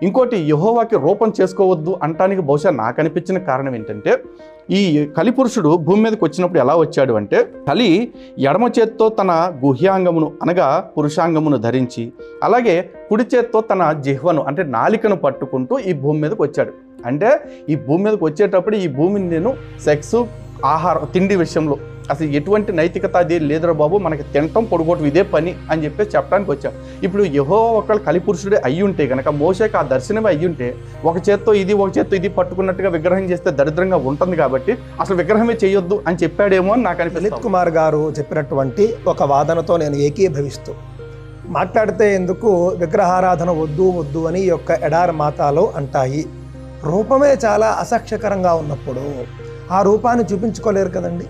ఇంకోటి యెహోవాకి రూపం చేసుకోవద్దు అంటానికి బహుశా నాకు అనిపించిన కారణం ఏంటంటే, ఈ కలిపురుషుడు భూమి మీదకి వచ్చినప్పుడు ఎలా వచ్చాడు అంటే, కలి ఎడమ చేత్తో తన గుహ్యాంగమును అనగా పురుషాంగమును ధరించి, అలాగే కుడి చేత్తో తన జిహ్వను అంటే నాలికను పట్టుకుంటూ ఈ భూమి మీదకి వచ్చాడు. అంటే ఈ భూమి మీదకి వచ్చేటప్పుడు ఈ భూమిని నేను సెక్స్, ఆహారం, తిండి విషయంలో అసలు ఎటువంటి నైతికత అది లేదురా బాబు, మనకి తినటం పొడుగోవటం ఇదే పని అని చెప్పేసి చెప్పడానికి వచ్చాం. ఇప్పుడు యెహోవా ఒకళ్ళు కలిపురుషుడే అయ్యి ఉంటే కనుక, మోషేకి ఆ దర్శనమే అయ్యి ఉంటే, ఒక చేత్తో ఇది పట్టుకున్నట్టుగా విగ్రహం చేస్తే దరిద్రంగా ఉంటుంది కాబట్టి అసలు విగ్రహమే చేయొద్దు అని చెప్పాడేమో అని నాకు అనిపిస్తుంది. లలిత్ కుమార్ గారు చెప్పినటువంటి ఒక వాదనతో నేను ఏకీభవిస్తూ మాట్లాడితే ఎందుకు విగ్రహారాధన వద్దు అని ఈ యొక్క ఎడారి మాతాలు అంటాయి. రూపమే చాలా అసహ్యకరంగా ఉన్నప్పుడు ఆ రూపాన్ని చూపించుకోలేరు కదండి.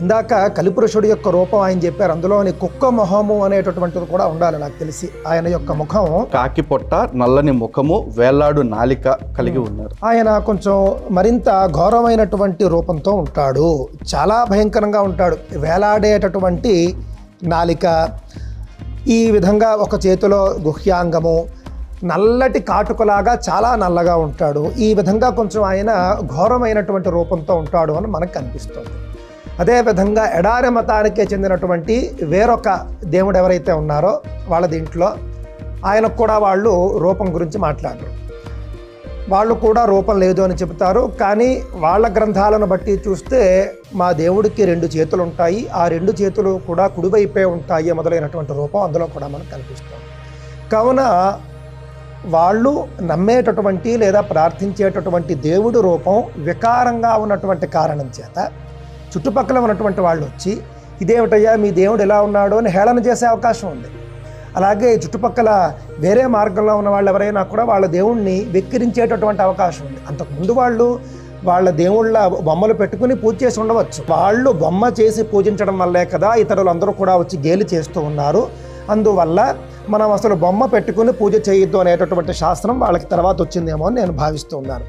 ఇందాక కలిపురుషుడి యొక్క రూపం ఆయన చెప్పారు, అందులోని కుక్క మొహము అనేటటువంటిది కూడా ఉండాలి. నాకు తెలిసి ఆయన యొక్క ముఖం కాకి పొట్ట, నల్లని ముఖము, వేలాడు నాలిక కలిగి ఉన్నారు. ఆయన కొంచెం మరింత ఘోరమైనటువంటి రూపంతో ఉంటాడు, చాలా భయంకరంగా ఉంటాడు. వేలాడేటటువంటి నాలిక, ఈ విధంగా ఒక చేతిలో గుహ్యాంగము, నల్లటి కాటుకలాగా చాలా నల్లగా ఉంటాడు. ఈ విధంగా కొంచెం ఆయన ఘోరమైనటువంటి రూపంతో ఉంటాడు అని మనకు కనిపిస్తుంది. అదేవిధంగా ఎడారి మతానికే చెందినటువంటి వేరొక దేవుడు ఎవరైతే ఉన్నారో వాళ్ళ దీంట్లో ఆయనకు కూడా వాళ్ళు రూపం గురించి మాట్లాడరు. వాళ్ళు కూడా రూపం లేదు అని చెబుతారు. కానీ వాళ్ళ గ్రంథాలను బట్టి చూస్తే మా దేవుడికి 2 చేతులు ఉంటాయి, ఆ 2 చేతులు కూడా కుడివైపే ఉంటాయి మొదలైనటువంటి రూపం అందులో కూడా మనకు కనిపిస్తుంది. కావున వాళ్ళు నమ్మేటటువంటి లేదా ప్రార్థించేటటువంటి దేవుడి రూపం వికారంగా ఉన్నటువంటి కారణం చేత చుట్టుపక్కల ఉన్నటువంటి వాళ్ళు వచ్చి ఇదేమిటయ్యా మీ దేవుడు ఎలా ఉన్నాడో అని హేళన చేసే అవకాశం ఉంది. అలాగే చుట్టుపక్కల వేరే మార్గంలో ఉన్న వాళ్ళు ఎవరైనా కూడా వాళ్ళ దేవుణ్ణి వెక్కిరించేటటువంటి అవకాశం ఉంది. అంతకుముందు వాళ్ళు వాళ్ళ దేవుళ్ళ బొమ్మలు పెట్టుకుని పూజ చేసి ఉండవచ్చు. వాళ్ళు బొమ్మ చేసి పూజించడం వల్లే కదా ఇతరులు అందరూ కూడా వచ్చి గేలి చేస్తూ ఉన్నారు. అందువల్ల మనం అసలు బొమ్మ పెట్టుకుని పూజ చేయొద్దు అనేటటువంటి శాస్త్రం వాళ్ళకి తర్వాత వచ్చిందేమో అని నేను భావిస్తూ ఉన్నాను.